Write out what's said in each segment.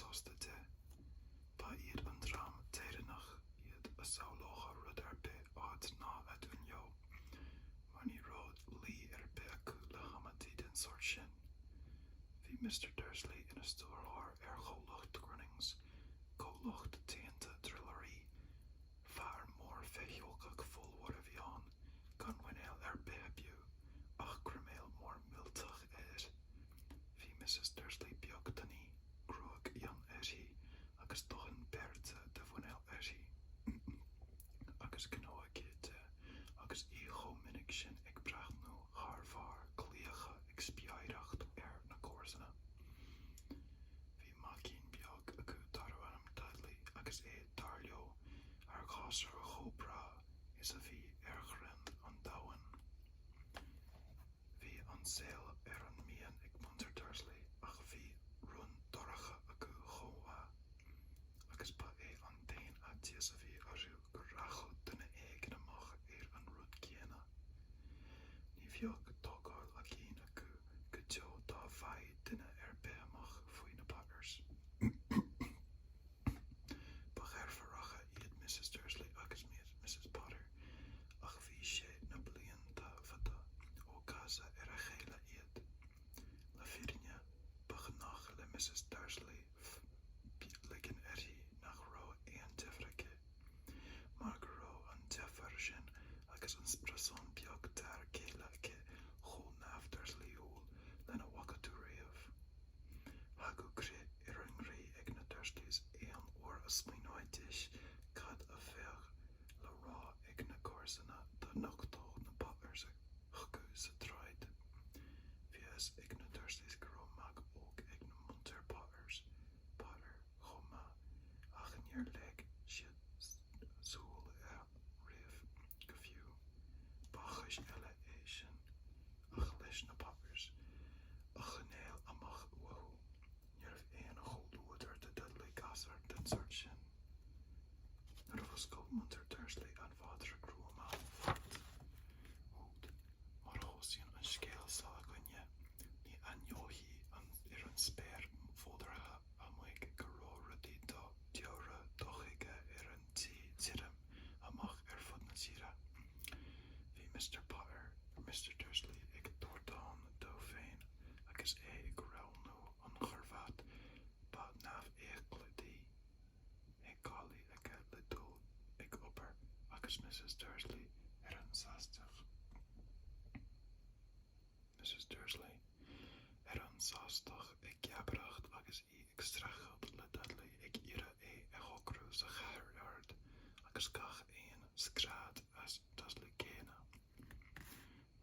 sásta de. Ba iad an drám teireanach iad a saolócha rud be áit ná a dúnleo. Mar ní ród lí be acu le hamatí den sort sin. Bhí Mr. Dursley ina stúrthóir chomhlacht Grunnings, comhlacht taonnta drillarí, fear mór feithiochach fómhar a bhí ann, gan bhfuinneall bethebiú, ach cruiméal mór miltach Bhí Mrs. Dursley beag daní, cruach Ian agus dóchan beirte de bhfuinneall agus gnóa céite, agus í chomininic sin ag breathnú thar clíocha ag spiaireacht na córsanna. Bhí macín beag acu darham Dudley agus darleo ar chásar a chóbra is a bhí chrann an dahan. Bhí an saol an mian ag Munter Dursley ach bhí run doracha acu chomha, agus ba an dain a tíos a bhí arú gur rachod duna éigen amach an rud céana. Ní bheag tógáil a cín acu go teo dá bhaid duine be amach faoi na Potters. Ba cheirfaracha iad Mrs. Dursley agus Mrs. Potter ach bhí sé na blianta fada ó casa a chéile iad. Le fírinne ba gnách le Mrs. Dursley ligin nach ró éon defrice. Mar go ró an defar sin agus an sprasán beag dar céile chó náf Dursley úl lena wacatú riamh. Hagu cré an rí ag na Dursleys éon uair a smaoináidis cad a bheag le rá ag na córsanna do nochtó na Potters chugu sa tráid. Bhías ag na Dursleys go raibh mac óg ag na Munter Potter chomha ach níor leag siad súil riamh go fiú. Ba chuis eile sin ach leis na Potters a chanéal amach uathú. Níorbh éon a choulúidir de Dudley gasar den sort sin. Nuair a bhoscail Munter Dursley an bhádra grúama fort. Út, mar hósaíonn an scéal sa gunne, ní anneohí an spéir fódartha amuig go ró rudí deora dóchaige an tírim amach fud na tíre. Bhí Mr. Dursley ag dúirdáin dó féin agus ag raibhnú an chorvat ba nabh éacladí ag gálaí aige le dul ag obair agus Mrs. Dursley an sástach. Mrs. Dursley an sástach ag geabracht agus ag strachad le Dudley ag ire a chógrú sa chathir ard agus gach éon scrád as Dudley céine.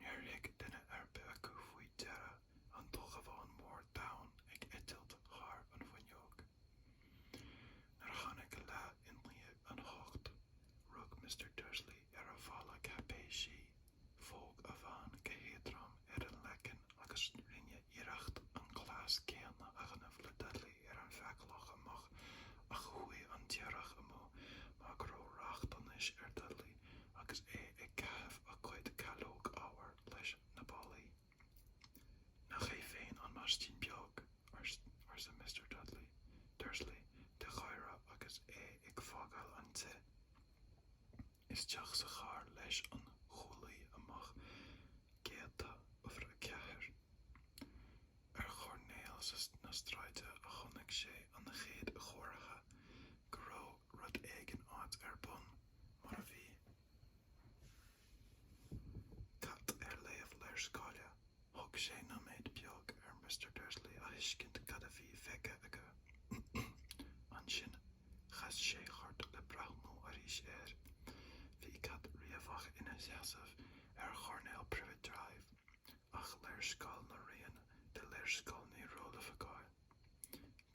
Níor ag duine be acu faoi deara an dulghabháin mór dain ag eitilt char an bhainneog. Nar chanig go le in líomh an hocht, rug Mr. Dursley a bhalla capéisí, fóg a bhain go héadram an lecin agus rinne iirecht an glas céanna a gannamh le Dudley an feiclach amach a chuaigh an tíreach amú má go raibh reachtanis Dudley agus ag ceamh a chuid calóg ábhar leis na bálaí. Nach é féin an maistín beag ar sa Mr. Dursley de chaire agus ag fágáil an te. Is teach sa char leis an cholaí amach géata uair a ceathair. Ar chornéal na stráide a chonaigh sé an chéad chóirithe go raibh rud éigin áit bun mar a bhí. Cat léamh leir scáile, thug sé na méid beag ar Mr. Dursley a thuiscint cad a bhí feicthe aige. An sin chas sé chart le breathnú arís Bhí cad riamhach ina sheasamh ar chornéal Privet Drive ach leir scáil na rian de leir scáil ní róla fagáil.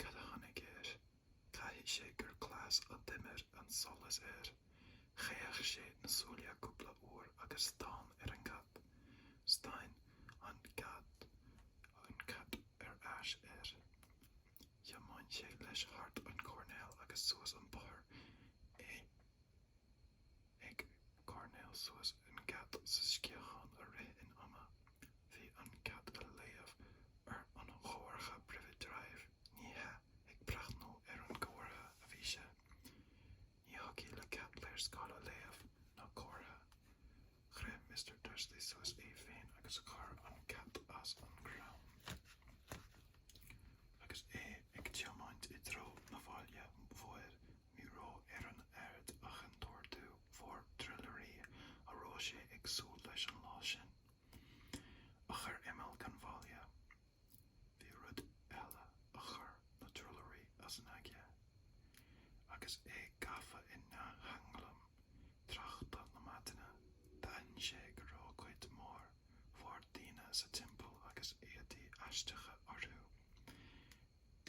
Cad a tháinig caithfidh sé gur glas a dimir an solas Chéach sé na súile cúpla uair agus stáin an cat. Stáin an cat ar ais Jamáin sé leis hart an Cornell agus suas an bar ag Cornell suas an cat sa sciachan a rith in ama. Bhí an cat a léamh ar an chóircha Privet Drive níthe ag breathnú scala léamh na córa. Chra Mr. Dursley suas é féin agus chur an cat as an crown. Agus ag teamáint I dro na bhaile mhuir míró an aird ach an dúirtú mhór drillerí a rá sé ag súil leis an lá sin. A chur imil gan bhaile. Bhí rud eile a chur na drillerí as an aige. Agus gafa in na hanglam trachta na matana dain sé go rá cuid mór mhór daoine sa timpeall agus éadaí aisteacha orthu.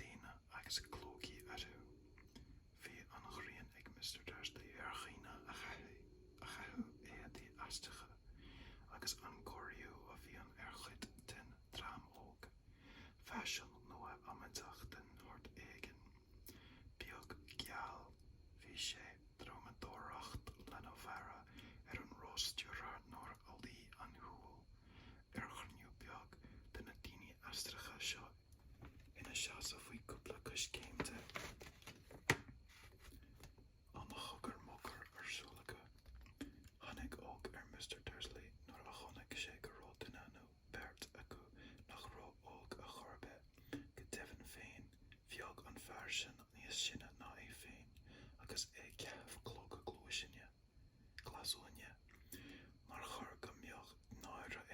Daoine agus clógaí orthu. Bhí an ghrian ag Mr. Dursley ar chéine a chathu éadaí aisteacha agus an cóiriú a bhíonn ar chuid den drám óg. Fashion nua amintach den hort éigen. Beag geal bhí sé dromadóracht lena bhara ar an róstúra nóir a lí an húil. Ar chniú beag den na daoine aisteacha seo ina seasa faoi cúpla cos céimte. An chugar mugar arsúlacha. Tháinig óg ar Mr. Dursley nuair a chonaic sé go rá duine nó beirt acu nach rá óg a chorbe go deimhin féin bheag an fear sin níos sinne ná é féin agus ceamh clóga glúisinne glasúine mar chur go mbeadh náire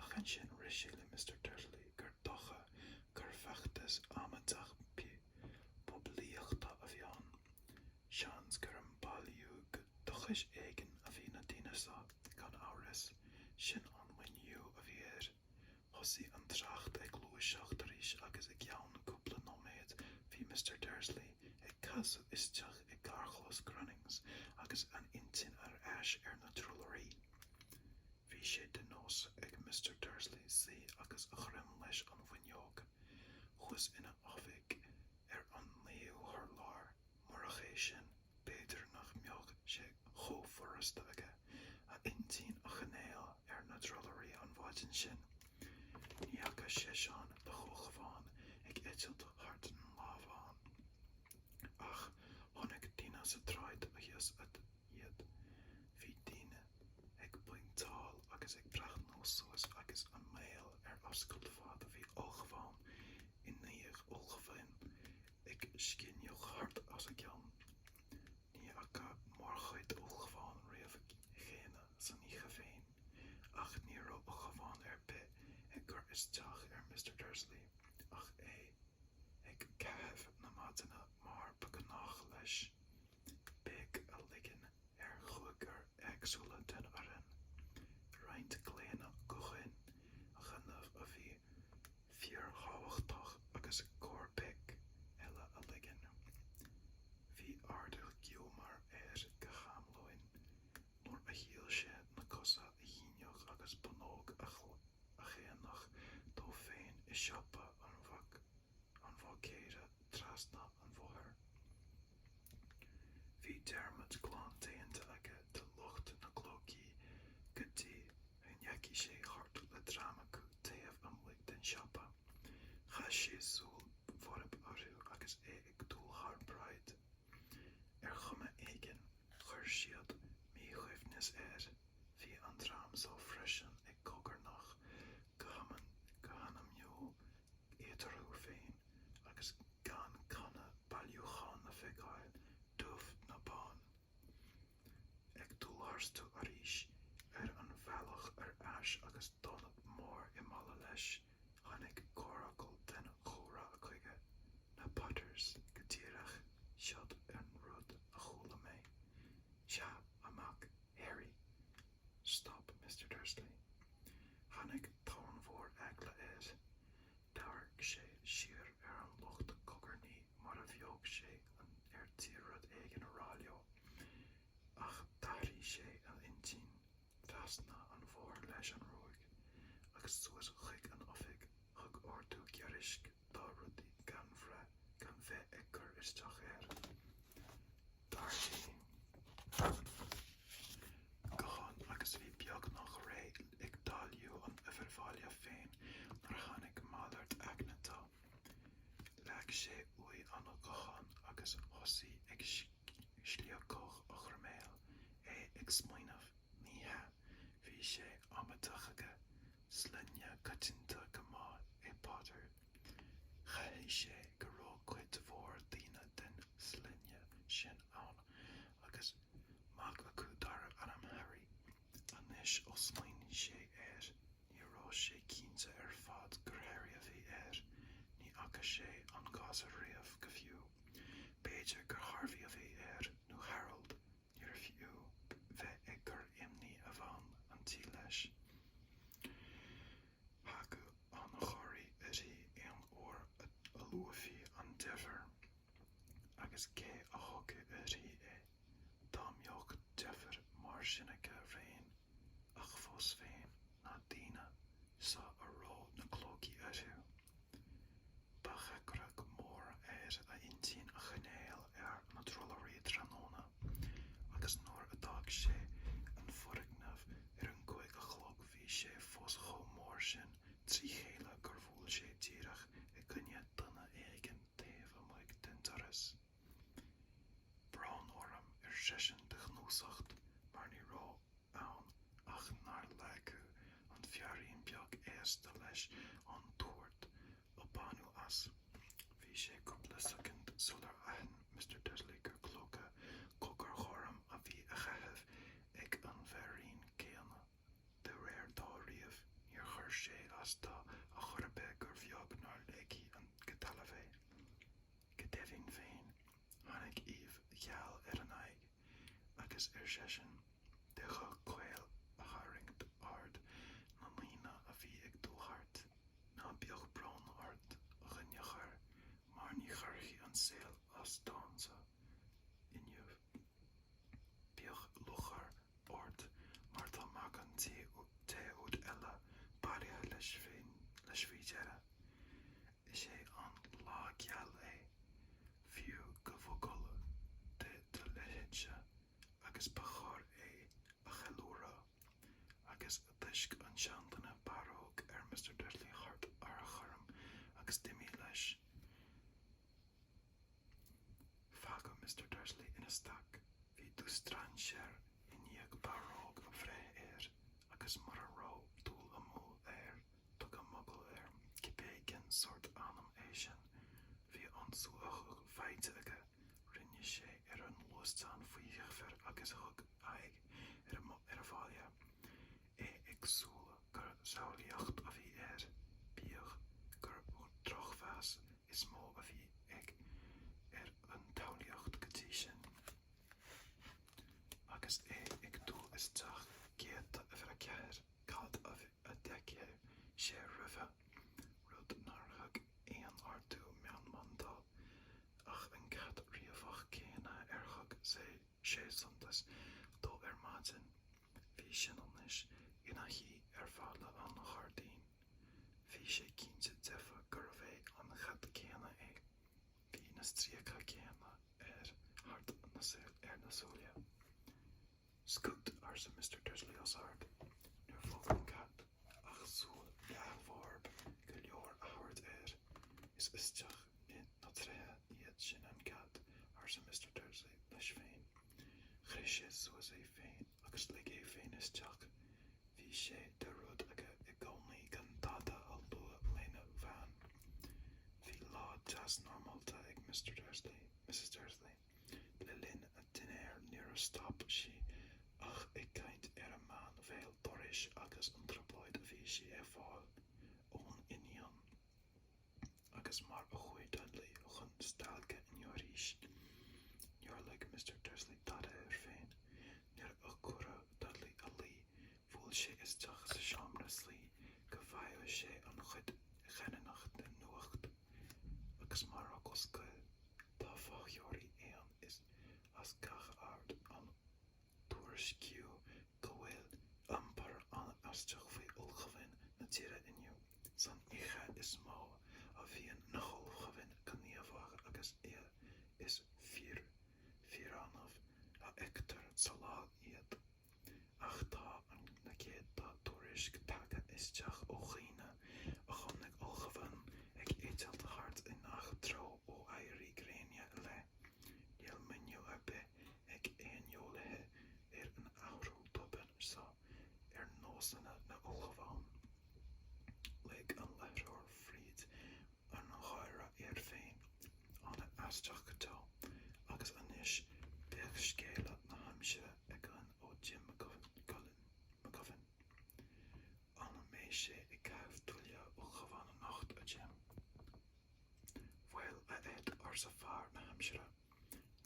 ach an sin rishi le Mr. Dursley gur docha gur feachtas amintach poblíochta a bhí an. Seans gur an bailliú go dochais éigen a bhí na daoine sa gan áras sin an mhainniú a bhí thosaí an tracht ag luaiseach tar éis agus ag ceann cúpla nóiméad bhí Mr. Dursley ag casú isteach ag garchlas Grunnings agus an intin ar ais ar na drillerí. Bhí sé den nós ag Mr. Dursley sí agus a chrim leis an bhainneog. Chus ina ábhaigh ar an léú thar lár mar a ché sin b'fhéidir nach mbeadh sé chomhfurasta aige a intín a chanéal ar na drillerí an bhaidin sin. Ní acha sé seán le chomhcháin ag eitilt thart an lámháin. Ach tháinig daoine sa tráid a dhéas iad. Bhí daoine ag bainteáil agus ag breathnú suas agus an mail ar oscailt fad a bhí óghabháin in naíoch óghabhain ag scineoch thart as a ceann. Ní acha mór chuid óghabháin riamh chéine san íche féin ach ní raibh óghabháin ar bith ag gur isteach ar Mr. Dursley ach ag ceamh na matana mar beagánach leis. Beag a ligean ar chuagar agsúla den oireann. Roinnt gléanna go chuin a chuineamh a bhí fíorchaochtach agus córbeic eile a ligean. Bhí ardal giomar go chamlóin nuair a shiel sé na cosa a dhíneach agus bonóg a chéanach dó féin I siopa an bhacéire trasna an bhóthir. Bhí Dermot glán déanta aige de lucht na clógaí go dtí a ngeici sé chart le dramacu taobh amlaigh den siopa. Chas sé súil mhorb orthu agus ag dúil thar braid. Ar chuma éigean chuir siad míchuimhneas bhí an drám só freisin ag cogarnach go hanamniú éidirú féin agus gan canna bailiúcháin na feicáil dubh na bán. Ag dúlharstú arís ar an bhealach ar ais agus donna mór I mala leis tháinig córacail den chóra a chuige na Potters go tíreach siad an rud a chúla mé. Sea amach Harry. Stop, Mr. Dursley. Tháinig tón mhór eagla Dabhairg sé siar ar an lucht cogarní mar a bheog sé ar tíread éigean a ráileo. Ach daithrí sé an intín trasna an bhór leis an ruaig agus suas chuig an oifig thug ortú gearisc dá rudaí gan bheith ag gur isteach Darcy. Gohan agus bhí beag nach ré ag dáliú an ifirbhaile féin nar tháinig mallart aignatá. Leag sé uí an gohan agus thosaí ag slíochach a churméil ag smaoinmh níthe bhí sé amatachacha slenne coitinta go maith é Potter. Chaithfí sé go raibh cuid mhór daoine den slenne sin ann agus mac acu dara anam Harry. Anois ó smaoinigh sé ní raibh sé cinnte ar fad gur Harry a bhí ní acha sé an gás a riamh go fiú. B'fhéidir gur Harvey a bhí nó Harold níor fiú bheith ag gur imní a bhain an tí leis. Hagu an choirí ití éon uair a luafaí an deimhir agus cé a thugu ití é. Tá mbeadh deimhir mar sinnacha féin ach fós féin na daoine sa a rá na clógaí itú. Ba checrach mór a intíonn a chanéal ar na drolarí tróna agus nuair a d'fhág sé an foirgnamh ar an gcuig a chlog bhí sé fós chomh mór sin trí chéile gur bhfuil sé díreach i gcoinne duine éigin taobh amuigh den doras. Brán orm ar seisean de gnúsacht mar ní rá ann ach nár le acu an feaراíon beag éasta leis an tuairt ó banú as. Bhí sé cúpla second sular aithne Mr. Dursley gur clóca cogur chorm a bhí a chaitheamh ag an bhéirín céanna. De réir dá riamh níor chuir sé as tá a churbe gur bheag nár léigi an go talamh é. Go deimhinn féin, tháinig Eve gheall ar an aghaidh agus ar seisean de chomhcaol a tharraingt ard na líne a bhí ag dulthart. Ná beag brán ard ghine chur mar ní churchaí an saol as dámsa inniu. Beag luchar ord mar tá mac an téúd eile bailithe leis faoi deire. Is é an lá geal é fiú go bhfocal de leithéidse agus ba chóir é a cheiliúrtha agus a tuisc an seandanna baróg ar Mr. Dursley hart ar a chorm agus dimí leis. Fágadh Mr. Dursley ina stac. Bhí dústran sér i níag baróg a bhreith agus mar a rá dúil amú tug a mugil cibéigin sort anam é sin. Bhí an suach feite aige rinne sé ar an luastáin faoi dhiachmhar agus thug aghaidh ar a bhaile. É ag súla gur samhlaíocht a bhí bíodh gur trochmheas is mó a bhí ag ar an tabhlaíocht go dtí sin. Agus é ag dul isteach géad a bhar a ceathair cad a deice sé roimhe rud nár thug éon ardú meán mandal ach an cad riamhach céanna ar thug sé suntas dó ar maidin. Bhí sin anois ina hí ar fála an Chardín. Bhí sé cinnte defa gur bheith an chad céanna é. Bhí na stríocha céanna ar hart na sólia. Scoot arsa Mr. Dursley os ard. Nuair fóg an cad ach súil leathmhorb go leor a thabhairt is isteach na tríthe iad sin an cad arsa Mr. Dursley leis féin. Chris sé suas é féin agus le é féin isteach. Bhí sé de rud aige i gcónaí gan dada a lua léna bhean. Bhí lá jazz normalta ag Mr. Dursley, Mrs. Dursley. Le linn a dinéir níor a stop sí ach ag caint ar a man bhéal doris agus an trapláid a bhí sí fáil ón inion. Agus mar a chuid Dudley chun stalga inniuaríis. Níorlaigh Mr. Dursley dada ar féin. Níor a cura Dudley a lí bhfuil sé isteach sa seomra slí go bhaigh sé an chud cheannacht den nuacht. Agus mar a goscail tá fátheoirí éan is as gach ard an tuairisciú go bhfuil ampar an aisteach faoi ulchabhain na tíre inniu. San ihe is mó a bhíonn na chulchabhain go níomhach agus is fíoránmh a ictar sa lá iad. Ach tá an na céad tá tuairisc tagtha isteach ó dhaoine a chumnig ulchabhain ag éidealt hart in nach tro ó éirí gréine le. Níl miniu a bith ag éonolaithe ar an air féin anna aisteach go tá, agus anis beag scéile na haimsire ag an ó Jim McGuffin. Anna méid sé I gabh tuile ó chomhain na nacht a Jim. Bhfuil a éid ar sa fear na haimsire,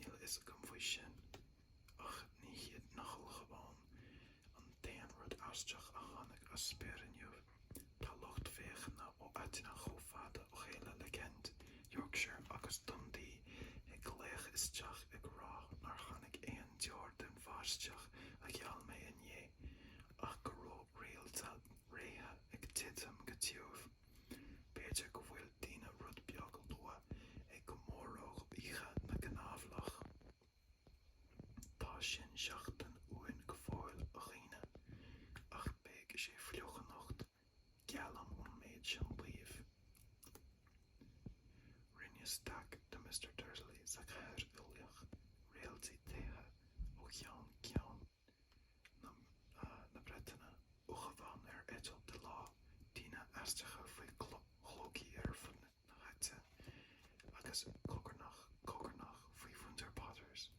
níl is gom faoi sin, ach ní hiad nach chomhain an déan rud aisteach a tháinig a spéirniuh. Tá lucht féachana ó aitina chomh fada ó chéile le Kent, Yorkshire agus Dundee ag léach isteach ag rá nar tháinig éon deor den bhaisteach a gheall mé inné, ach go raibh réalta réithe ag titim go tiomh. B'fhéidir go bhfuil daoine rud beag lua ag go mórach oíche na gnábhlach. Tá sin seachtain uainn go fáil a dhaoine, ach beidh sé fliuchanacht geallam ón méid sin líomh. Rinne stac de Mr. Dursley sa chéir uileach réaltaí taithe ó cheann ceann na Breataine ó chomhain ar eitilt de lá daoine aisteacha faoi chlógaí ar fud na háite agus cógranach faoi Winter Potters.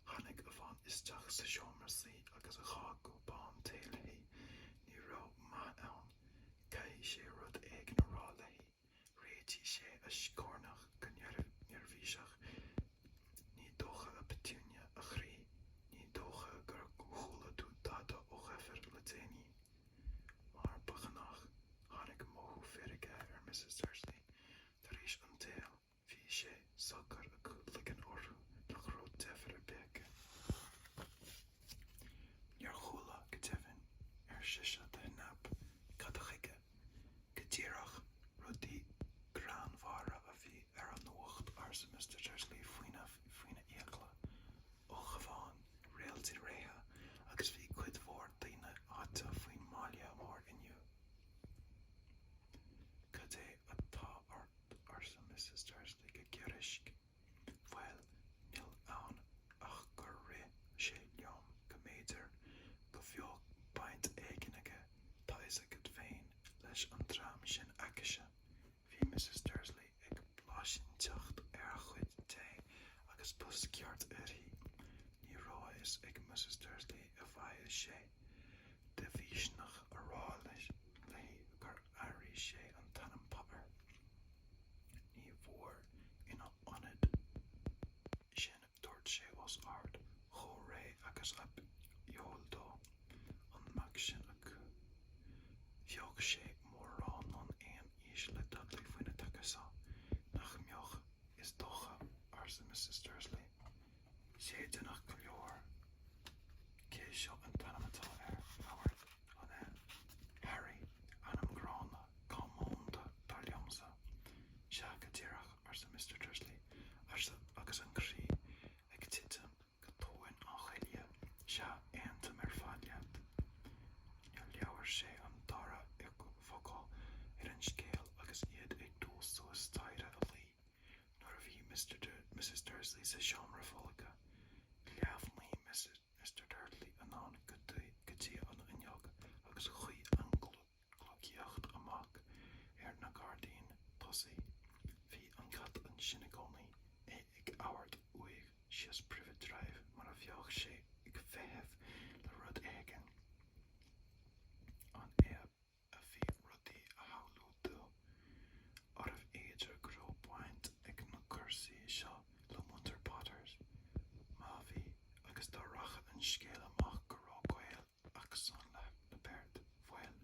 Tháinig a bhain isteach sa seomrasaí agus a chá go bán téalaí ní raibh maith ann cai sé rud ag na rá leí, réití sé a scórnach go nearmhíseach, ní dócha a Petunia a chrí, ní dócha gur chúla tú dada ó gheifir le déanaí. Mar bachanach tháinig mothú féraige ar Mrs. Dursley, tar éis an téal bhí sé sacar acu lig an orthú nach raibh deifir a beice. Níor chúla go deimhin ar siise de nab cad a chuige, go díreach rudaí granmhara a bhí ar an nuacht ar sa Mr. Dursley faoine éagla ó chomhain réaltaí réithe agus bhí cuid mhór daoine áta faoin máille mór inniu. Cad é atá ort ar sa Mrs. Dursley go geirisc, bhfuil níl ann ach gur rith sé leom go méidir go bheoh baint éiginaige taisegad féin leis an tram sin aiceise. Bhí Mrs. Dursley ag bláisinteacht ar a chuid té agus bus ceart uirthi. Ní ráis ag Mrs. Dursley a bhaidh sé, de bhísnach a rá leis gur airí sé an tanam papar. Ní mhór ina ionad sin dúirt sé os ard, chomh ré agus ab eol dó an mac sin acu. Bheadh sé mórrán an éon ís le Dudley faoine tuchasá, nach mbeadh is dócha ar sa Mrs. Dursley. Sé denach go leor, cé seo an tanam atá ar Howard an Harry anam grána cá mónta dar liomsa. Se go díreach ar sa Mr. Dursley agus an crí ag titim go tóin an chaile, se aontam ar fad leat. Níl leabhar sé an dara ag focail ar an scéal agus iad ag dús suas taire a lí, nuair a bhí Mrs. Dursley sa seomra fólacha. Leabhnaí Mr. Dursley anán go dtí an inneog agus chuí an glógaíocht amach ar na Gardaín tosaí. Bhí an cad an sinagónaí ag ábhart uig síos Privet Drive mar a bheadh sé ag bheitheh le rud éigin. An éab a bhí rudaí a shamhlú dó, armh éidir go raibh baint ag na cúrsaí seo le Winter Potters. Má bhí agus dá racha an scéal amach go raibh gaol ach san le na beirt, bhfuil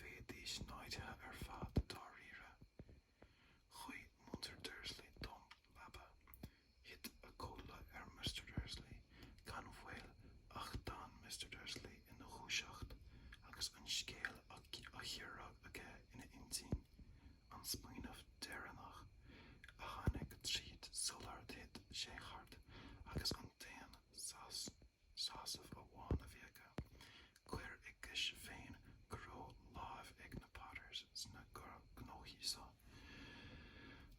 féadís náidithe ar fad dá riire. Chuí Winter Dursley dom labba, hit a cóla ar Mr. Dursley, gan bhfuil ach dan Mr. Dursley ina chúiseacht agus an scéal a chiaadh aige ina intín, an smaoinemh deireanach a tháinig tríd solar hit sé chart agus an déan sásamh a bháin a bhí aige. Cuir icis féin go raibh láimh ag na Potters sna gnóthaí.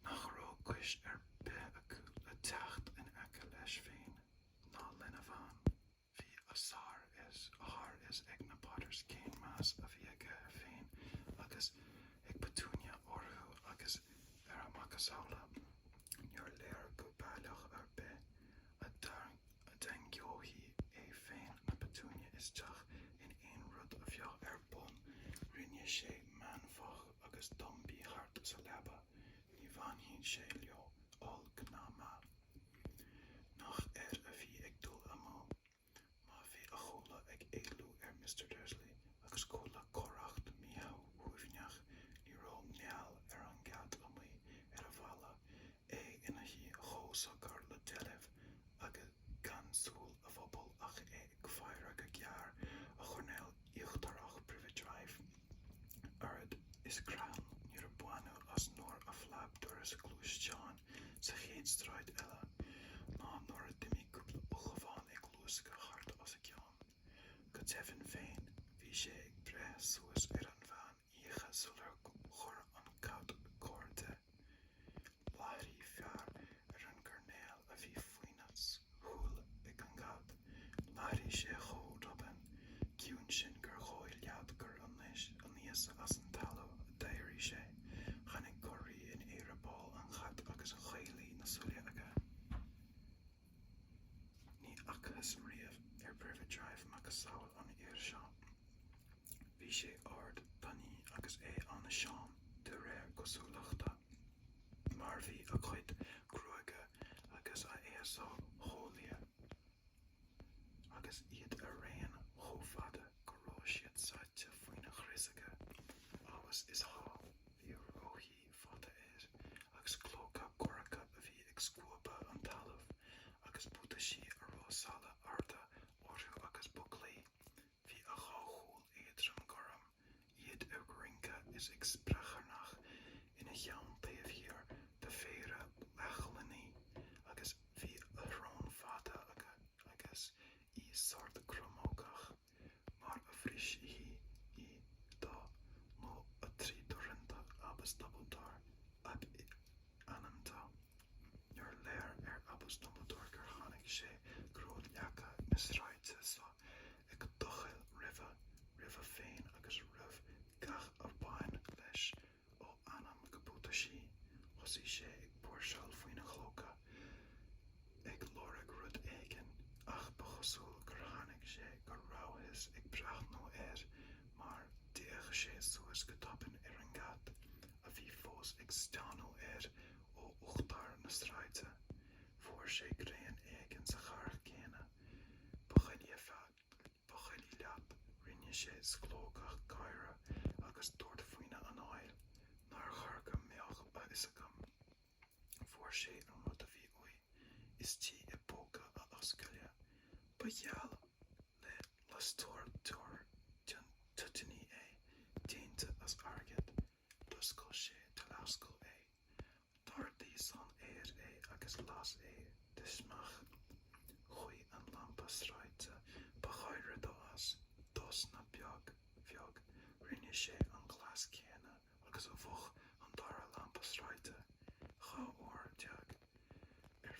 Nach raibh cuis ar bith acu le teacht in aice leis féin ná lena bhain. Bhí a thar is ag na Potters cén más a bhí aige féin agus ag Petunia orthu agus ar amach a saola. rinne sé manfach agus dombí hart sa leba, ní bhainhíonn sé leo all gná má. Nach a bhí ag dul amó, má bhí a chola ag éilú Mr. Dursley agus chola choracht míau huimhneach ní ró neall an gad amí a bhela ina hí chósagar le deileh agus gansúil a bhobal ach ag fear go gear a chornéil íochtarach Privet Drive. Arad is crán níor a buanú as nóir a flab doras glúis John sa chéad straid eile, ná nóir a dimí cúpla uchamháin ag lúsca chart as a ceann. Go tefin féin, bhí sé ag bre suas an bhean íocha sular chur an cad cóirde. Láithrí fear an gurnéal a bhí faoinas thuail ag an gad. Láithrí sé chó Robin, ciúin sin gur chóil leat gur aníos as an talú a d'éirí sé, chanig goirí in éireabáil an chat agus a chailí na suile aige. Ní achas riamh Privet Drive mac a saoil an iar seo. Bhí sé ard daní agus an seán de réir cosúlachta. Mar bhí a chuid cruaige agus a éasá hólia. Agus iad a réan chófada go rá siad saite faoine chrisaige. Áwas is há bhí róthaí fada agus clóca coracha a bhí ag scuaba an talamh agus buta sí a rá sala arda orthú agus buclaí. Bhí a cháthúil éadrom goram, iad a rinca is ag spracharnach ina cheann taobh hir de féire lechalaní agus bhí a thrón fada agus í sort cromógach mar a bhris í dá nó a trí dorinta Abbas Dumbledore ab ananta. Nuair léir Abbas Dumbledore gur tháinig sé gród leacha na sráidte sa ag dochail ribh féin agus ribh gach ar bain leis ó anam go búta sí, thosaí sé ag búrseáil faoine chlóca ag lorg rud éigin ach ba chosúil gur tháinig sé gur ráthas ag breathnú mar d'íoch sé suas go tapan ar an gad a bhí fós ag steanú ó uachtar na sráidte. Fuair sé gréan éigin sa charach céine. Ba chailí leat rinne sé sglógach gaiire agus dúirt faoine an áil nar chur go mbeadh a isagam. Fuair sé an rud a bhí uí, is tí i bóga a oscaile, ba gheall le stór túir tutaní déanta as airgid, doscail sé talascail Dordaí san agus las dismach chuí an lampa sráidte ba chaire dos na beag rinne sé an glas céine agus a bhuch an dara lampa sráidte chá uair deag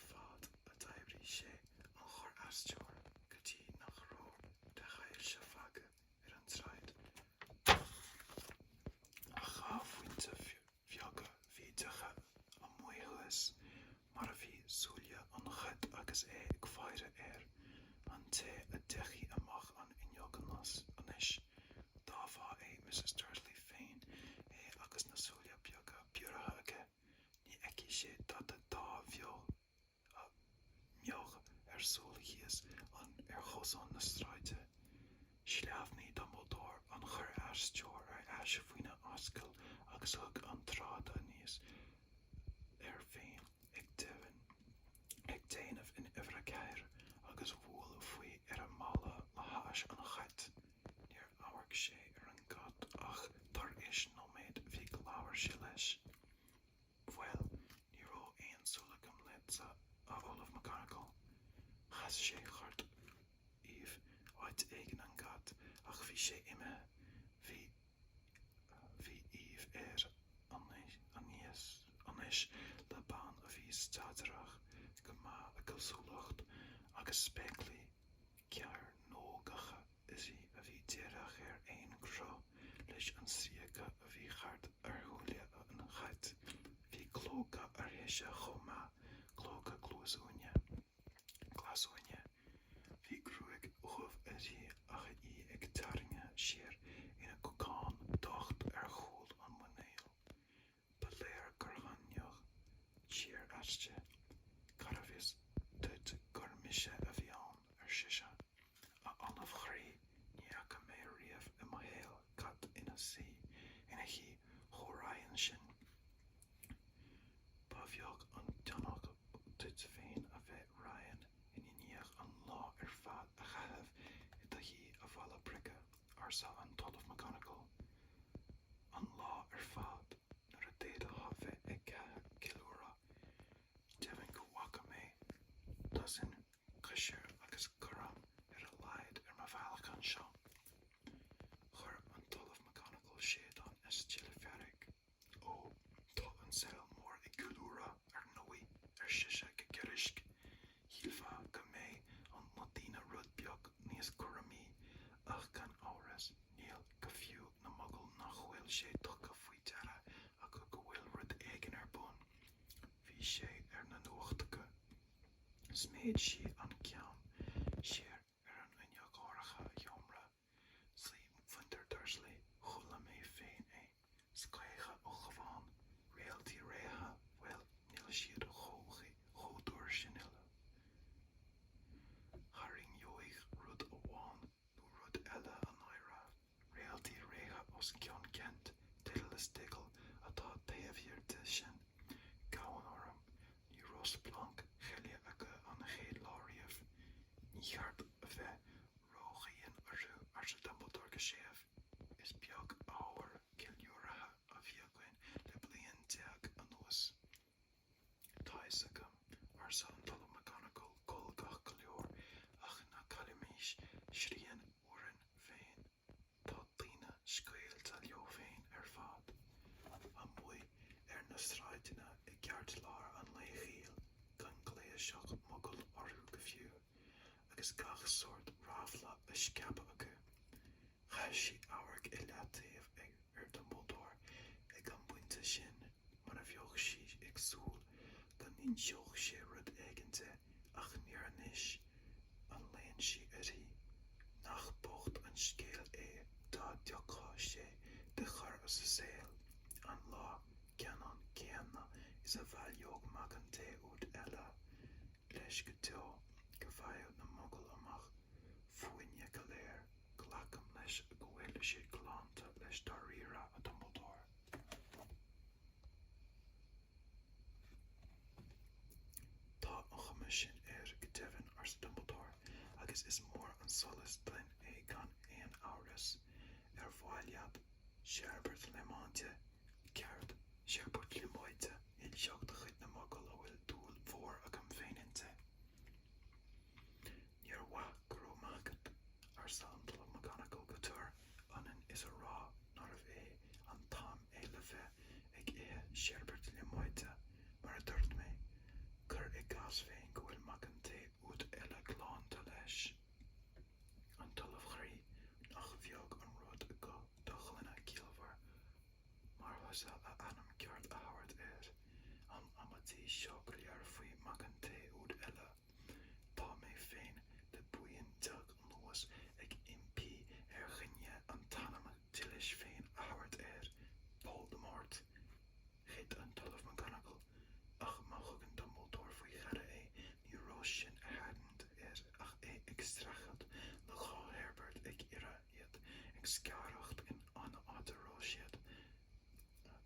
fad a d'éirí sé an chur aisteoir gotí nach ró de chair se faga an sráid. A chá fuinte bheaga bhí decha a muochas mar a bhí súile an chait agus ag fáire an té a dechi amach an inneoganas anis. Dá bhá Mrs. Dursley féin agus na súile beaga beoratha aige, ní eici sé dada dá mbeoch súl chias an chosán na sráidte. Sleamhnaí Dumbledore an chur aisteoir eise faoine oscail agus thug an trád a níos féin ag déanamh in uimhre ceir agus bhuail faoi a mála le háis an chait. Níor ábhar sé an gad ach tar nóméid bhí go leabhar sé leis. Bhfuil ní ró aon súlagam le a Olaf McGonagall. Chas sé chart Eve áit éigen an gad ach bhí sé imime bhí Eve aníos le bán a bhí staidirach go maith a gcosúlacht agus spéiclí cearr nógacha isí a bhí déireach aon gró leis an sríoga a bhí chart ar thuaille an chait. Bhí clóga ar héise chomá, clóga glúasúine. Bhí grúig uamh isí ach í ag tarrainge siar ina gcócán docht an talamh McGonagall. An lá fad nar a déad a bheith ag ceiliúradh deimhin go bhaca mé dosainn coisir agus coram ar a laghad ar mo bhealach anseo. Chuir an talamh McGonagall sédan isteach fearg ó tá an saol mór ag ceiliúradh ar nua ar siise go geirisc Hilfa go mé an Latína rud beag níos cuireamí ach gan áras níl go fiú na mugall nach bhfuil sé tugadh faoi deara acu go bhfuil rud éigin ar bun. Bhí sé ar na nuachtacha. Sméad sí an ceann siar ar an inneagáireacha dheomra slí Mhuintir Dursley chula mé féin é scaocha ó ghabháin réaltaí réithe bhfuil níl siad chódúir sin uile. Thairng Eoich rud amháin nó rud eile an éire réaltaí réithe os cionn Kent dill is deacail atá taobhíoirte sin gabhain orm ní Ross Blanc cheile aige an chéad lá riamh ní cheart a bheith róchaíonn orthu ar sa Dumbledore go séamh is beag ábhar ceiliúradh a bhí againn le bliain 10 anuas. Tá is agam ar sa an talamh McGonagall gol gach go leor ach na cailimís sríonn uainn féin. Tá daoine scaoilte leo féin ar fad. An buí ar na sráidine i gceart lár an léighial gan gléiseach mugall orthu go fiú agus gach sort ráfla a sceapa acu. Chaisi ábhar i leataobh ar Dumbledore ag an buinte sin mar a bheoh sí ag súil gan níon seoch sé rud éigeante ach níor anois an léinn sí uirthi nach bocht an scéal é dá deocá sé de chur as a saol. An lá ceann céanna is a bhailleog mac an taobh eile leis go teo go bhfaighidh na mugall amach fuinne go léir glacam leis go bhfuil siad clánta leis dar riara a Dumbledore. Tá an chumas sin go deimhin ar sa Dumbledore agus is mór an solas den é gan éon áras ar bhailiad Sherbert le Mainte ceart Sherbert le Moite il seachta chuid na mugall a bhfuil dúil mhór agam féininte. Níor mhaith go raibh maigad ar sa an talamh McGonagall go tuair anan is a rá nar a bheith an tam é le bheith ag Sherbert le Moite mar a dúirt mé chur i gcás féin go bhfuil mac an taobh eile clánta leis. An talamh chraí nach bheag an rud go do chluinne ciallmhar mar thosa a ainm ceart a thabhairt an amatí seo go leor faoi mac an taobh eile. Tá mé féin de buíonn 10 anuas ag impí ar dhuine an tanam tuilis féin a thabhairt Voldemort. Chéad an talamh McGonagall ach má thugann Dumbledore faoi cheadh é ní rás sin a thairnt ach é ag strachad le dhá Herbert ag iarraidh iad ag scarácht in an áidirrás siad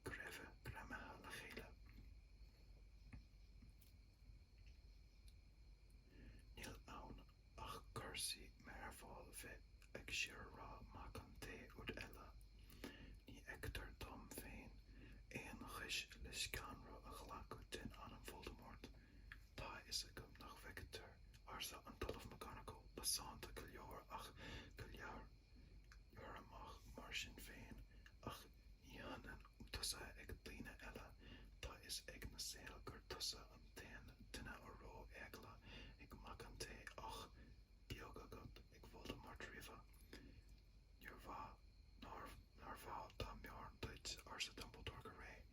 go raibh breaithe le chéile. Níl ann ach cúrsaí mearfáil bheith ag siar mac an taobh eile. Ní eictar dom féin éon chuis le scanra a ghlacu den an Voldemort. Tá is agam nach bheictear ar sa an talamh McGonagall pasánta go leor ach go leor ar amach mar sin féin ach ní hanan tusa ag daoine eile. Tá is ag na saol gur tusa an tain duine ó ró eagla ag mac an taobh ach beag agat ag Voldemort riamh. Níor bhá dá mearn duit ar sa Dumbledore go raibh.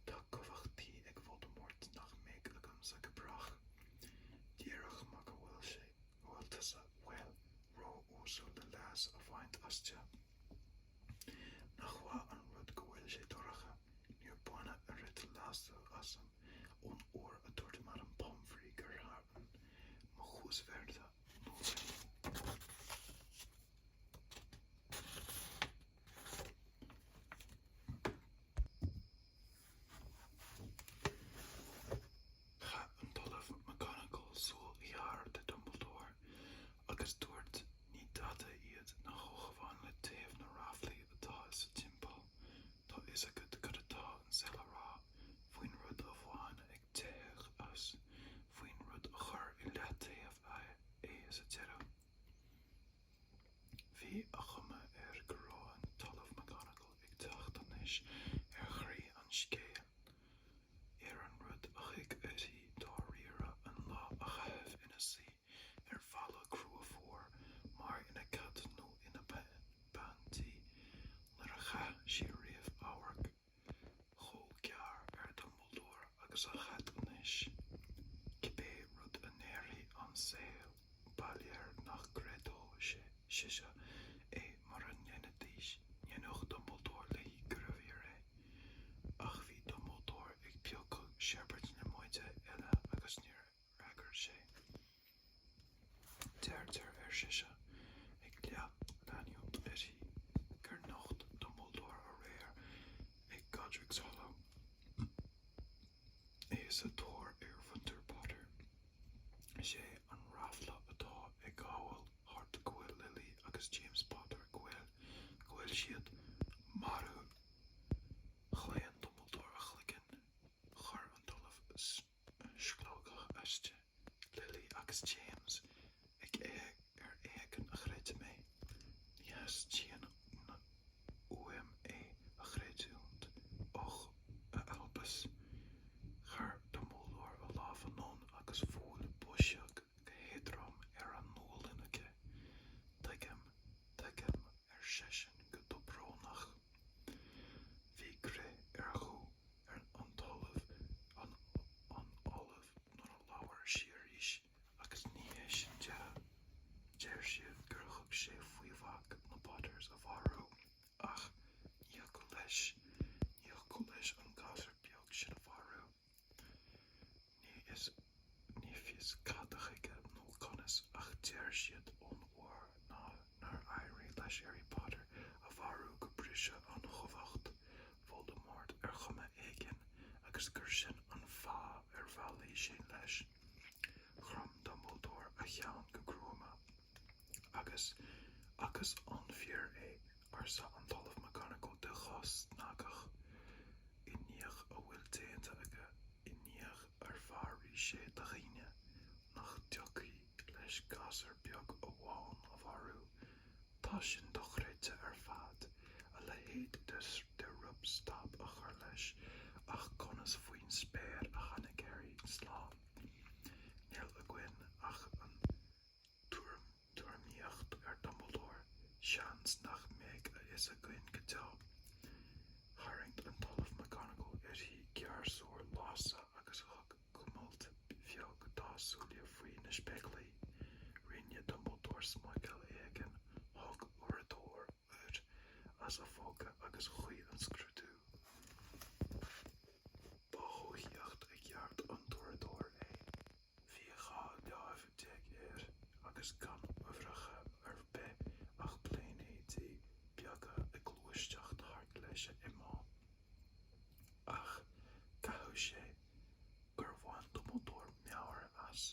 Tá cumhachtaí ag Voldemort nach méid agam sa go brach. Díreach má go bhfuil tusa bhfuil ró úsú le leas a bhaint aiste. Nach bhá an rud go bhfuil sé doracha níor buaine a rit leasú asam ón uair a dúirt mar an Pomfrey gur tharban mo chús verda nó an talamh McGonagall súil dhearr de Dumbledore agus dúirt ní dada iad na chomháin le taobh na shisha é mar an nenadís Nianoch Dumbledore le hí gurabhír é. Ach bhí Dumbledore ag beag Sherbert na muide eile agus níor ragar sé. Deirtear shisha ag leath leanúint ití gur nocht Dumbledore a réir ag Godric's Hollow. Is a tóir ar Funter Potter. Sé an rafla atá ag gáil hart gohfuil Lily agus James Potter gohfuil siad marú chléan Dumbledore a chligean chur an talamh sglógach aiste. Lily agus James ag éigean a chréite mé. Ní has tían na UM a chréitiúnt och a Albus. Chur Dumbledore a lámh an nón agus fúil buiseach go héadrom ar an nólinnacha. Tuigim seisin go dobrónach. Bhí cré ar chu ar an talamh an olamh nar a labhair siarís agus ní é sin deir siad gur thug sé faoi bhag na Potters a bharú ach níl go leis an gásar beag sin a bharú. Ní fios cadach aige nó conas ach deir siad ón uair nar éirí leis Harry Potter a bharú go brise an chomhacht Voldemort ar chuma éigin agus gur sin an feadh ar bhealaí sin leis. Chrom Dumbledore a cheann go grúma agus an fear é ar sa an talamh McGonagall de chos nágach. I níoch a bhfuil déanta aige, i níoch ar bharú sé de dhaoine nach deochaí leis gásar beag a bháin a bharú. Tá sin do chréite ar fad a le héad de rub stop a chur leis ach conas faoin spéir a chanig Harry slán. Níl a gcuin ach an tuairimíocht ar Dumbledore seans nach méid a is a gcuin go deo. Tharraingt an talamh McGonagall ití gearrsúr lása agus thug cumailt bheag dásúla faoi na speclaí. Rinne Dumbledore smaoiceáil éigin thug oradóir uit as a fóca agus chuí an scrúdú. Ba chóithíocht ag gheart an tuairidóir é. Bhí dhá leabhar déag agus gan uimhreacha ar bith ach pléinéadí beaga ag glúisteach thart leis a imá. Ach caithfidh sé gur bhain Dumbledore meabhair as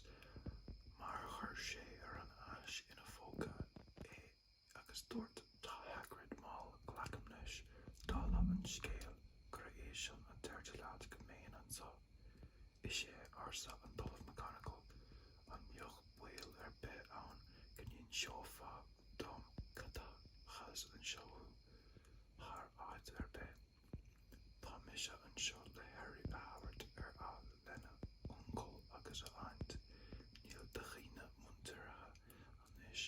mar chuir sé ar an ais ina fóca é agus dúirt tá Hagrid máil glacam leis dála an scéal gur é sin an deirte leat go mbéan an sa. Is sé arsa an talamh McGonagall an mbeoch buail ar bith ann go ndíonn seofa dom cadá chas an seoú thar áit ar bith. Tá mise an seo le Harry a thabhairt ar a lena ioncail agus a aint. Níl de dhaoine muinteartha anois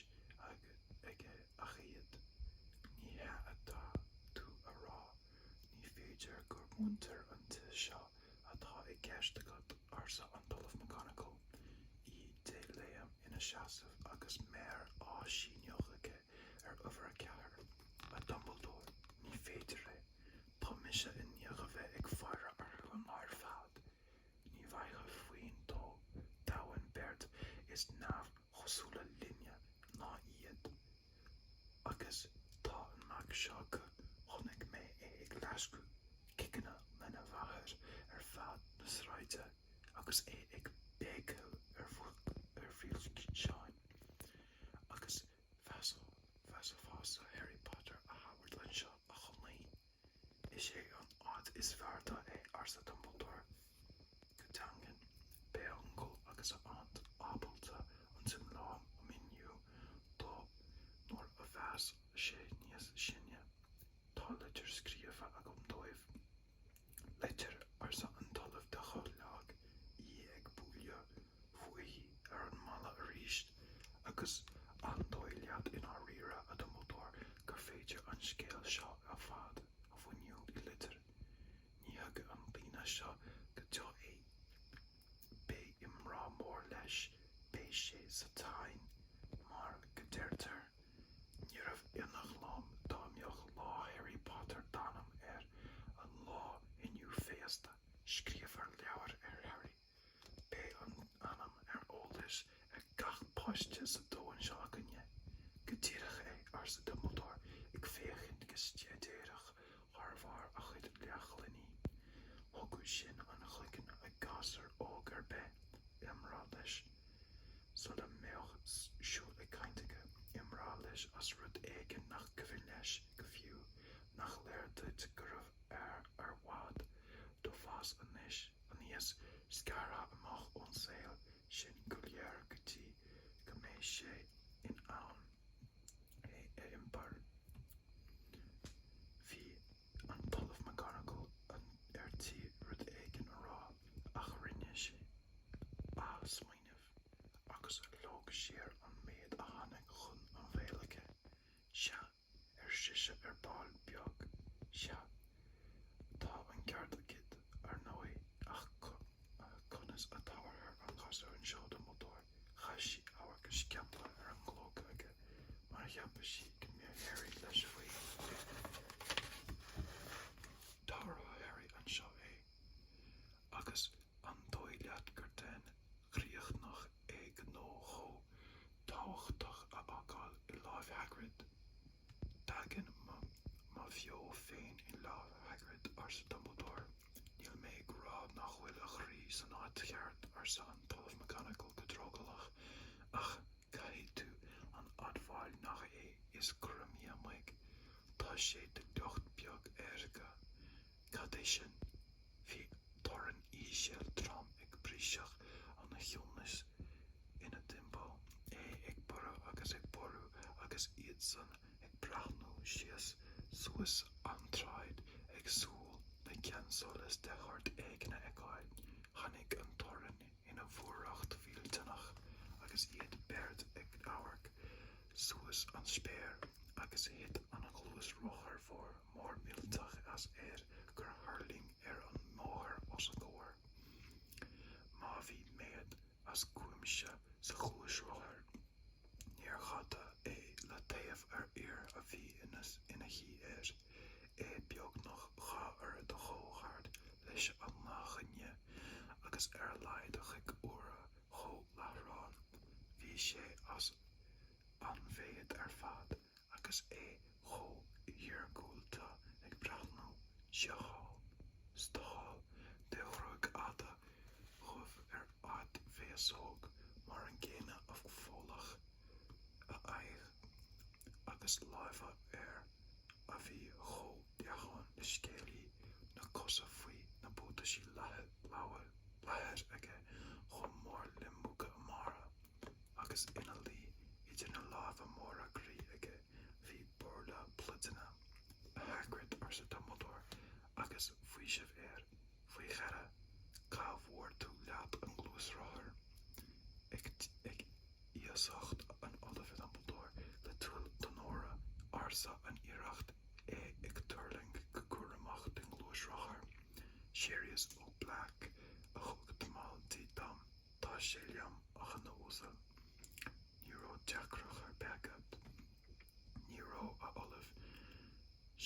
aige a chiad. Ní heatha tú a rá. Ní féidir gur muintear an tuis seo atá i gceist agat arsa an talamh McGonagall. Í dé léam ina seasamh agus méar síneach aige ar uimhre ceathair. A Dumbledore, ní féidir é. Tá mise in níoch a bheith ag fáire ar an air fad. Ní bhaigh faoin dó dahain beart is neamh chosúla linne ná iad. Agus tá an mac seo go chonig mé é ag leascú ciceanna lena bhathair ar fad na sráide agus é ag béiciúil ar bhíl seáin. Agus fása Harry Potter a thabhairt leis seo a chomlainn. Is sé an áit is bhearta é arsa Dumbledore. Go teangainn bé uncle agus a aunt ábalta an simlám a miniu dó nuair a bheas sé níos sinne. Tá litir scríofa agam dóibh. Litir arsa an talamh de cholág í ag búile faoi ar an mala a ríist agus an dóilead in á riire a Dumbledore gur féidir an scéal seo a fad a bhainiú i litir. Ní thuige an líne seo go deo é. Bé imrá mór leis bé sé sa tain mar go deirtear Skrifar leabhar Harry. Bé anam ólas gach poiste sa dóin seo acuine. Go dtíreach ar sa Dumbledore ag féchin gus déadéireach Harvar a chud leachlaní. Thugú sin an chluiceann ag gasar óg ar bé imrá leis. Sula méoch siúl ag cainteacha imrá leis as rud éigin nach go bhfuil leis go fiú nach léir duit go raibh ar bhád do phas aníos scartha amach ón saol sin go léir go dtí go mbeidh sé in ann impar. Bhí an talamh McGonagall ar tí rud éigin a rá ach rinne sé smaoinemh agus lóg siar an méid a tháinig chun an bhéalacha. Sea ar siise ar báil beag. Sea tá an ceartachid ar nói ach conas a táhair an gasar an seo Dumbledore chaisi áhachas ceappa ar an glóg aige mar cheappa sí go mbeadh Harry leis faoi. Tára Harry an seo agus an dóilead gur den chríochnach gó táhachtach a fhágáil i láimh Hagrid. Dagan má bheo féin i láimh Hagrid ar sa Dumbledore. Níl méid rá nach bhfuil a chrí san áit cheart ar sa an talamh McGonagall go drógalach ach caitheadh tú an admhail nach is cruimmí amach. Tá sé de lucht beag airge. Cad é sin? Bhí torann íseal trom ag bríseach an na cheolnas ina dimpeall ag ború agus iad san ag breathnú síos suas an tráid ag súil na ceansolas de chuirt éigine agáil. Tháinig an torann ina bhuaireacht bhíoltainach agus iad beart ag ábhar suas an spéir agus iad an glús rothair mhór mór míltach as gur tharling ar an móthir os a gcóir. Má bhí méid as cuimse sa chúis rothair. Níor chada le taobh ar a bhí ina hí beag nach chá ar do chóthart leis an nachinne agus ar laghad a chuig uaire chó leathrán. Bhí sé as an bhéad ar fad agus chó dhiargúilta ag breathnú seáil, stáil, de thróg ada chumh ar áit bhéasóg mar an ggéine a fólach a aghaidh agus láimhe a bhí chó deachán na scéalaí na cosa faoi na bútasaí láthir aige chun mór limbúcha amara agus ina lí idir na láimhe móra grí aige bhí borla plutaine a Hagrid ar sa Dumbledore agus faoi sibh faoi cheithre cá bhfuair tú leat an glús rothair ag íosacht an olamh Dumbledore le túil donóra arsa an iirecht ag tuirling go cúr amach den glúis rothair. Sirius ó Black a chugad máiltí dam tá sé liam ach an ósa. Ní raibh deacrach ar beagad. Ní raibh a olamh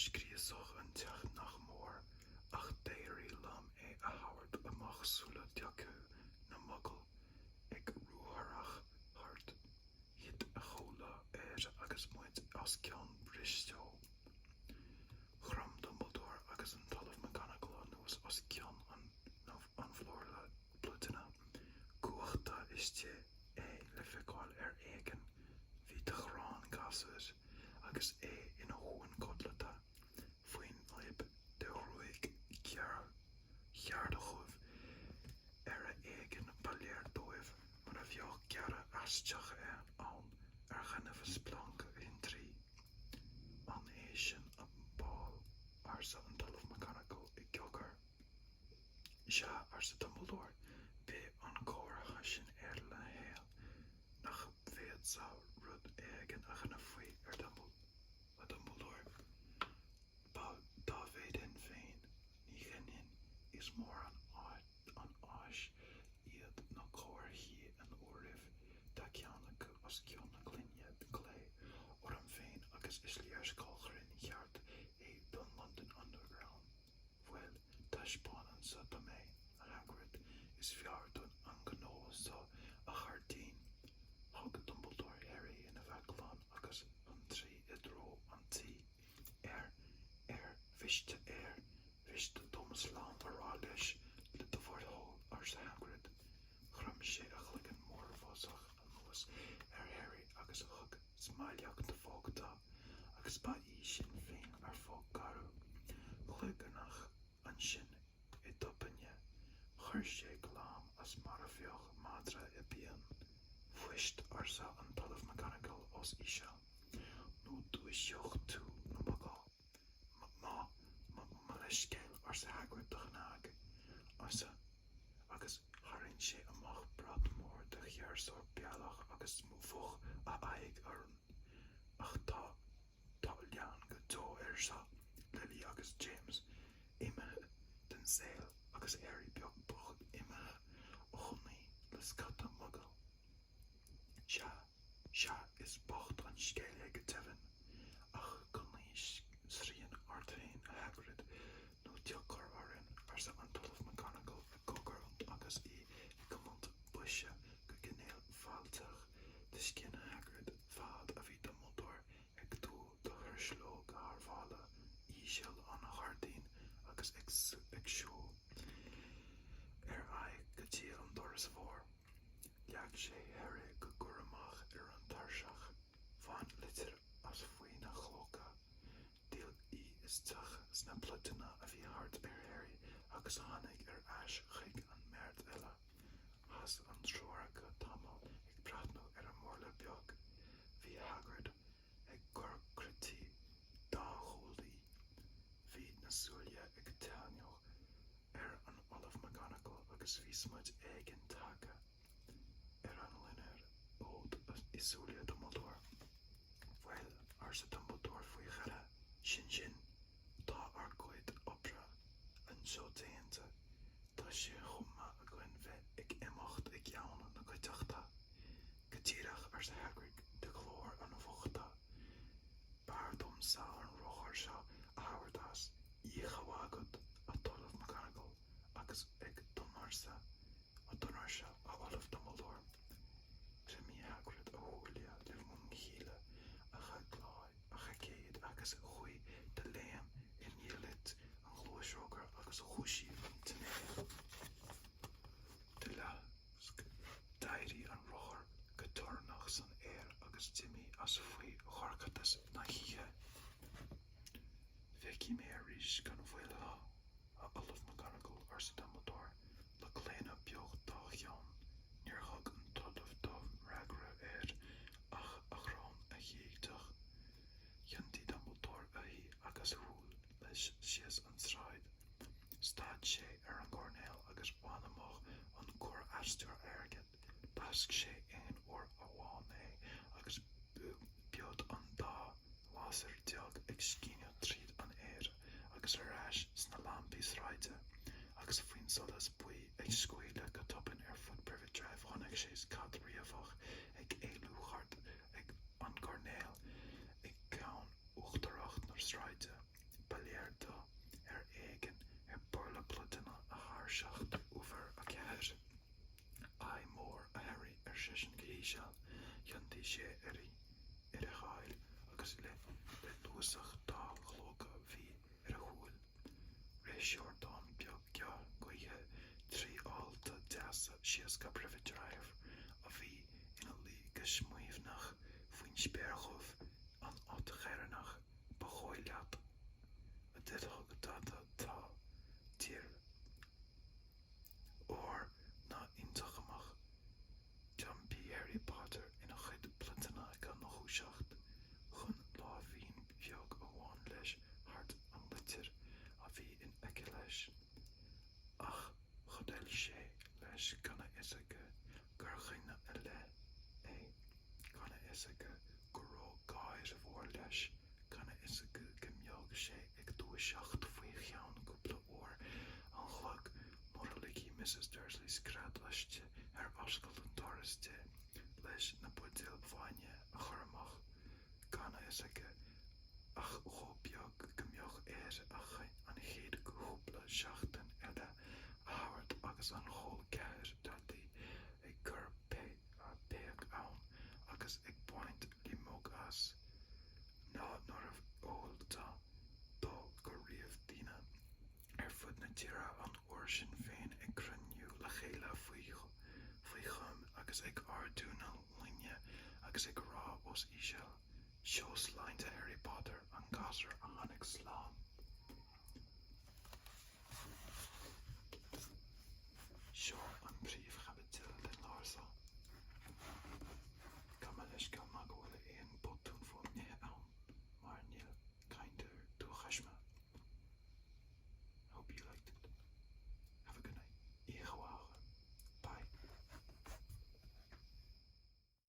scríosadh an teach nach mór ach d'éirí lam a thabhairt amach súla deacu na Muggle ag rútharach thart. Iad a chola agus muid as ceann bristeo. Chrom Dumbledore agus an talamh McGonagall anuas as ceann an Florla plutaine. Cuachta isté le feiceáil ar éigin. Bhí de chrán gasar agus ina huan codlata faoin lib de ruig cheart a chumh ar a éigin baléir dóibh mar a bheoh ceara aisteach ann ar chanamhas blanc in trí. An sin an báil ar sa an talamh McGonagall i gceocar. Se ar sa Dumbledore bé an córacha sin le héal nach bhéad sa rud éigin a chana faoi ar Dumbledore. Dá bhéideann féin ní cheann is mór an áis iad na cóirthaí an uiribh de ceannacha as ceanna glynne clé or an féin agus is léarscáilchrin cheart don London Underground. Bhfuil taispeánann sa do mé. fiardún an gnó sa a chardín. Thug Dumbledore Harry ina bheagán agus an trí idró an tí. Viste Thomas Lam ará leis le do bhórthol ar sa Hagrid. Chrum sé a chluigean mór bhosach an nuas Harry agus a thug smailiach de fógtá agus ba sin féin ar fóg garú. Chluigeannach an sin I dopanne. Chuir sé glám as mar a bheoch madra I bíon fuist ar sa an talamh McGonagall os isha. Nó dúiseoch tú nó bagá. Ma leiscéil ar sa Hagrid do gnág. Asa agus tharrainn sé amach brad mór de chearasóir bealach agus smúfach a aig arn. Ach tá lean go dó ar sa Lily agus James imethe den saoil agus Harry beag bocht imethe ó chunaí le scata mugall. Se is bocht an scéile go tevann ach chunaí sríonn ortaíonn a Hagrid nó deochar orann ar sa an talamh McGonagall a gogart agus I gomont buise go gnéal fáilteach de scin Hagrid fad a bhí Dumbledore ag dú do chuir slóg a tharbhála íseal an chardín agus ag siú ar aghaidh go dtí an doras mhór. Leag sé Harry go gcuir amach ar an tarseach bhain litir as faoi na chlóca. Díl I is teach sna plataine a bhí thart ar Harry agus tháinig ar ais chuig an méard eile. Has an tróracha tamil ag breathnú ar an mórla beag. Bhí Hagrid ag gur crutí dá chólaí. Bhí na súile ag teanneoch ar an Olaf McGonagall agus bhí smuid ag an taca ar an linnear ód I súile Dumbledore. Bhfuil ar sa Dumbledore faoi cheile sin tá arcóid opra an seo déanta. Tá sé chuma a gcuin bheith ag imeacht ag gceann na coiteachta. Go tíreach ar sa Hagrid de chlór an bhuachta. Bear dom sa an róchar seo a habardas íchawagad a talamh McGonagall agus ag donarsa a Olaf Dumbledore. Rimi Hagrid a thuairlia le mún chéile a chagéad agus chuí de léam I níolit an chlóisrógar agus chúisí an tné. De lasc dairí an róchar go tornach san air agus Timmy as faoi chorcatas na híthe. Feici mé a rís gan bhfuil a Olaf McGonagall ar sa Dumbledore le cléine beag dá cheann. Níor thug an talamh dom reagra ach a chrán a dhéagteach. Dhéantí Dumbledore a hí agus thuúil leis síos an sráid. Stáid sé ar an gcóirnéil agus bhain amach an cóir astúr airgid. Basc sé aon uair a bháin agus beag an dá lásar deag ag scíneadh tríd an air agus ar ais sna lampaí sráide. Agus faoin solas buí ag scaoile go topann ar fud Privet tháinig sé cad riamhach ag éilú chart ag an gcóirnéil ag ceann uachtarach nar sráide. Baléirtha ar éigean ar burla plataine a thar 7 uair a ceathair. Ai mór a Harry ar sisin go íseal. Dhéantí sé ar a cháil agus le dúsach dá chlóca bhí ar a thuail. Rééis Seordán beag ceall gaotha trí áilta deasa síos go Privet a bhí ina lí go smaoimhnach faoin spéarchomh an ot cheirnach ba chóileat. A dtithe data tá tír ór na iontach amach. Jumpí Harry Potter ina chuid plataine gan na chúiseacht. Chun láimhín beag a bháin leis thart an litir a bhí in aice leis. Ach chodail sé leis gana isaige gur chuine a le é. Gana isaige go raibh gaiir a bhór leis. Gana isaige go mbeag sé ag dúiseacht faoi cheann cúpla uair an chloig nuair a licí Mrs. Dursley scradaiste ar oscail an doras de leis na buidéal bhaine a chur amach. Gana isaige ach ó beag go mbeadh éir a chain an chéad go cúpla seachtain eile a thabhairt agus an chóil ceathair tira an oir sin féin ag cruniú le chéile faoi chum agus ag ardú na linne agus ag rá os íseal. Seo